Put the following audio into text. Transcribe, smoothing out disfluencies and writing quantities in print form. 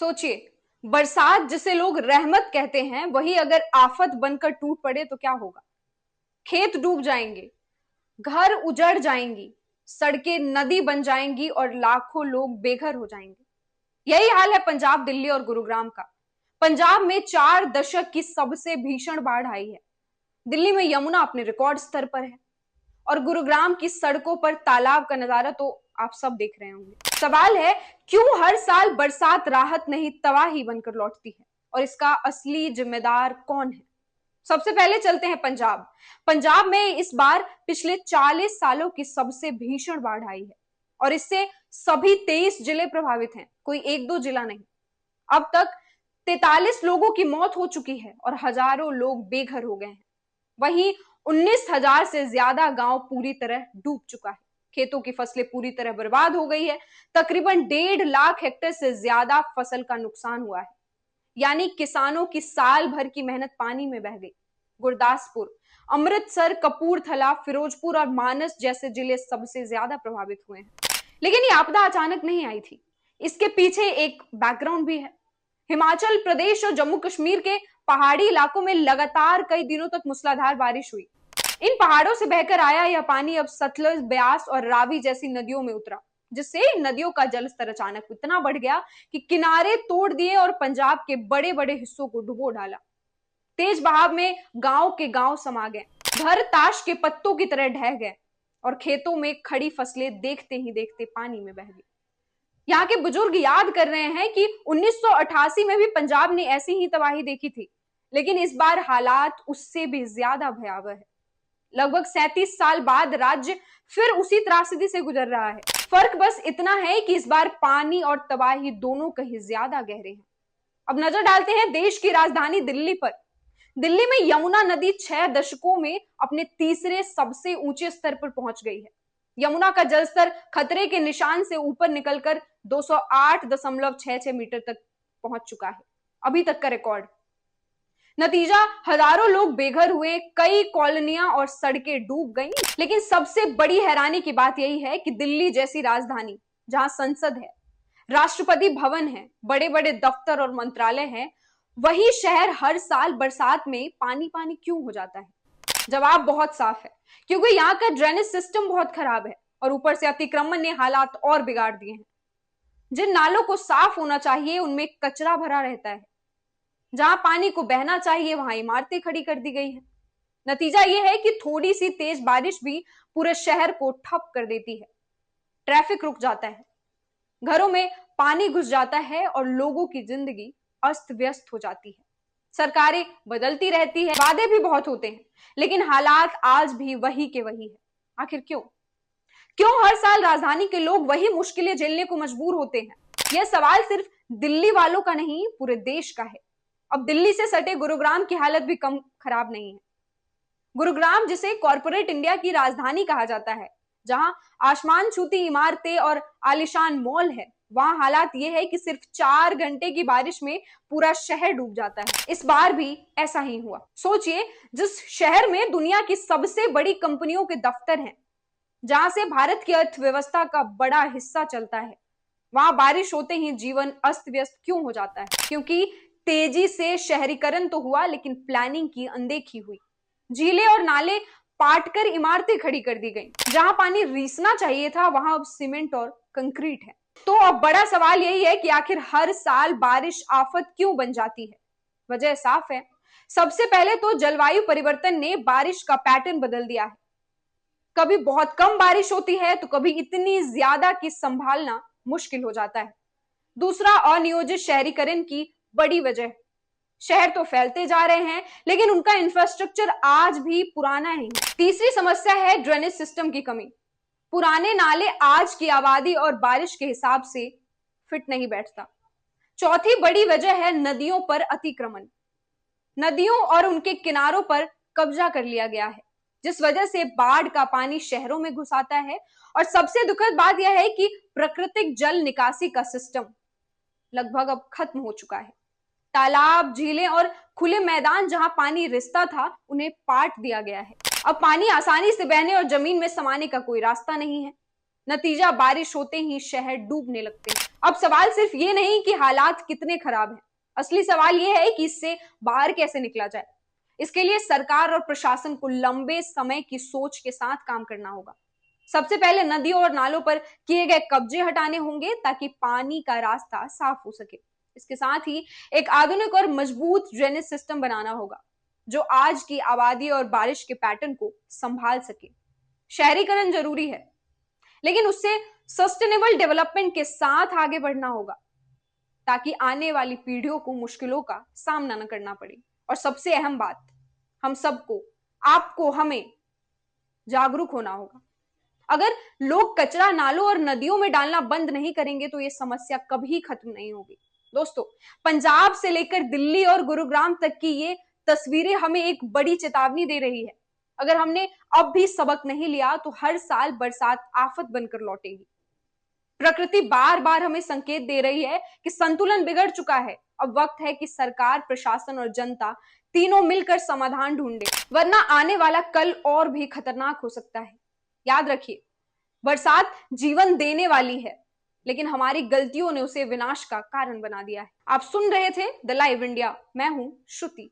सोचिए, बरसात जिसे लोग रहमत कहते हैं वही अगर आफत बनकर टूट पड़े तो क्या होगा। खेत डूब जाएंगे, घर उजड़ जाएंगी, सड़कें नदी बन जाएंगी और लाखों लोग बेघर हो जाएंगे। यही हाल है पंजाब, दिल्ली और गुरुग्राम का। पंजाब में 4 दशक की सबसे भीषण बाढ़ आई है। दिल्ली में यमुना अपने रिकॉर्ड स्तर पर है और गुरुग्राम की सड़कों पर तालाब का नजारा तो आप सब देख रहे होंगे। सवाल है, क्यों हर साल बरसात राहत नहीं तबाही बनकर लौटती है और इसका असली जिम्मेदार कौन है। सबसे पहले चलते हैं पंजाब। पंजाब में इस बार पिछले 40 सालों की सबसे भीषण बाढ़ आई है और इससे सभी 23 जिले प्रभावित हैं, कोई एक दो जिला नहीं। अब तक 43 लोगों की मौत हो चुकी है और हजारों लोग बेघर हो गए हैं। वहीं 19,000 से ज्यादा गांव पूरी तरह डूब चुका है। खेतों की फसलें पूरी तरह बर्बाद हो गई है। तकरीबन 1.5 लाख हेक्टेयर से ज्यादा फसल का नुकसान हुआ है, यानी किसानों की साल भर की मेहनत पानी में बह गई। गुरदासपुर, अमृतसर, कपूरथला, फिरोजपुर और मानस जैसे जिले सबसे ज्यादा प्रभावित हुए हैं। लेकिन ये आपदा अचानक नहीं आई थी, इसके पीछे एक बैकग्राउंड भी है। हिमाचल प्रदेश और जम्मू कश्मीर के पहाड़ी इलाकों में लगातार कई दिनों तक मूसलाधार बारिश हुई। इन पहाड़ों से बहकर आया यह पानी अब सतलुज, ब्यास और रावी जैसी नदियों में उतरा, जिससे नदियों का जलस्तर अचानक इतना बढ़ गया कि किनारे तोड़ दिए और पंजाब के बड़े बड़े हिस्सों को डुबो डाला। तेज बहाव में गांव के गांव समा गए, घर ताश के पत्तों की तरह ढह गए और खेतों में खड़ी फसलें देखते ही देखते पानी में बह गई। यहाँ के बुजुर्ग याद कर रहे हैं कि 1988 में भी पंजाब ने ऐसी ही तबाही देखी थी, लेकिन इस बार हालात उससे भी ज्यादा भयावह है। लगभग 37 साल बाद राज्य फिर उसी त्रासदी से गुजर रहा है। फर्क बस इतना है कि इस बार पानी और तबाही दोनों कहीं ज्यादा गहरे हैं। अब नजर डालते हैं देश की राजधानी दिल्ली पर। दिल्ली में यमुना नदी 6 दशकों में अपने तीसरे सबसे ऊंचे स्तर पर पहुंच गई है। यमुना का जलस्तर खतरे के निशान से ऊपर निकलकर 208.66 मीटर तक पहुंच चुका है, अभी तक का रिकॉर्ड। नतीजा, हजारों लोग बेघर हुए, कई कॉलोनियां और सड़कें डूब गईं। लेकिन सबसे बड़ी हैरानी की बात यही है कि दिल्ली जैसी राजधानी, जहां संसद है, राष्ट्रपति भवन है, बड़े बड़े दफ्तर और मंत्रालय हैं, वही शहर हर साल बरसात में पानी पानी क्यों हो जाता है। जवाब बहुत साफ है, क्योंकि यहाँ का ड्रेनेज सिस्टम बहुत खराब है और ऊपर से अतिक्रमण ने हालात और बिगाड़ दिए हैं। जिन नालों को साफ होना चाहिए उनमें कचरा भरा रहता है, जहां पानी को बहना चाहिए वहां इमारतें खड़ी कर दी गई है। नतीजा यह है कि थोड़ी सी तेज बारिश भी पूरे शहर को ठप कर देती है। ट्रैफिक रुक जाता है, घरों में पानी घुस जाता है और लोगों की जिंदगी अस्त व्यस्त हो जाती है। सरकारें बदलती रहती है, वादे भी बहुत होते हैं, लेकिन हालात आज भी वही के वही है। आखिर क्यों? क्यों हर साल राजधानी के लोग वही मुश्किलें झेलने को मजबूर होते हैं? यह सवाल सिर्फ दिल्ली वालों का नहीं, पूरे देश का है। अब दिल्ली से सटे गुरुग्राम की हालत भी कम खराब नहीं है। गुरुग्राम, जिसे कॉरपोरेट इंडिया की राजधानी कहा जाता है, जहां आसमान छूती इमारतें और आलीशान मॉल है, वहां हालात यह है कि सिर्फ 4 घंटे की बारिश में पूरा शहर डूब जाता है। इस बार भी ऐसा ही हुआ। सोचिए, जिस शहर में दुनिया की सबसे बड़ी कंपनियों के दफ्तर हैं, जहां से भारत की अर्थव्यवस्था का बड़ा हिस्सा चलता है, वहां बारिश होते ही जीवन अस्त व्यस्त क्यों हो जाता है? क्योंकि तेजी से शहरीकरण तो हुआ, लेकिन प्लानिंग की अनदेखी हुई। झीलें और नाले पाटकर इमारतें खड़ी कर दी गई। जहां पानी रिसना चाहिए था वहां अब सीमेंट और कंक्रीट है। तो अब बड़ा सवाल यही है कि आखिर हर साल बारिश आफत क्यों बन जाती है? वजह साफ है। सबसे पहले तो जलवायु परिवर्तन ने बारिश का पैटर्न बदल दिया है। कभी बहुत कम बारिश होती है तो कभी इतनी ज्यादा कि संभालना मुश्किल हो जाता है। दूसरा, अनियोजित शहरीकरण की बड़ी वजह। शहर तो फैलते जा रहे हैं, लेकिन उनका इंफ्रास्ट्रक्चर आज भी पुराना ही है। तीसरी समस्या है ड्रेनेज सिस्टम की कमी। पुराने नाले आज की आबादी और बारिश के हिसाब से फिट नहीं बैठता। चौथी बड़ी वजह है नदियों पर अतिक्रमण। नदियों और उनके किनारों पर कब्जा कर लिया गया है, जिस वजह से बाढ़ का पानी शहरों में घुस आता है। और सबसे दुखद बात यह है कि प्राकृतिक जल निकासी का सिस्टम लगभग अब खत्म हो चुका है। तालाब, झीलें और खुले मैदान जहां पानी रिसता था, उन्हें पाट दिया गया है। अब पानी आसानी से बहने और जमीन में समाने का कोई रास्ता नहीं है। नतीजा बारिश होते ही शहर डूबने लगते हैं। अब सवाल सिर्फ ये नहीं कि हालात कितने खराब हैं, असली सवाल ये है कि इससे बाहर कैसे निकला जाए। इसके लिए सरकार और प्रशासन को लंबे समय की सोच के साथ काम करना होगा। सबसे पहले नदियों और नालों पर किए गए कब्जे हटाने होंगे ताकि पानी का रास्ता साफ हो सके। इसके साथ ही एक आधुनिक और मजबूत ड्रेनेज सिस्टम बनाना होगा जो आज की आबादी और बारिश के पैटर्न को संभाल सके। शहरीकरण जरूरी है, लेकिन उससे सस्टेनेबल डेवलपमेंट के साथ आगे बढ़ना होगा ताकि आने वाली पीढ़ियों को मुश्किलों का सामना न करना पड़े। और सबसे अहम बात, हम सबको, आपको, हमें जागरूक होना होगा। अगर लोग कचरा नालों और नदियों में डालना बंद नहीं करेंगे तो यह समस्या कभी खत्म नहीं होगी। दोस्तों, पंजाब से लेकर दिल्ली और गुरुग्राम तक की ये तस्वीरें हमें एक बड़ी चेतावनी दे रही है। अगर हमने अब भी सबक नहीं लिया तो हर साल बरसात आफत बनकर लौटेगी। प्रकृति बार बार हमें संकेत दे रही है कि संतुलन बिगड़ चुका है। अब वक्त है कि सरकार, प्रशासन और जनता तीनों मिलकर समाधान ढूंढे, वरना आने वाला कल और भी खतरनाक हो सकता है। याद रखिए, बरसात जीवन देने वाली है, लेकिन हमारी गलतियों ने उसे विनाश का कारण बना दिया है। आप सुन रहे थे द लाइव इंडिया, मैं हूं श्रुति।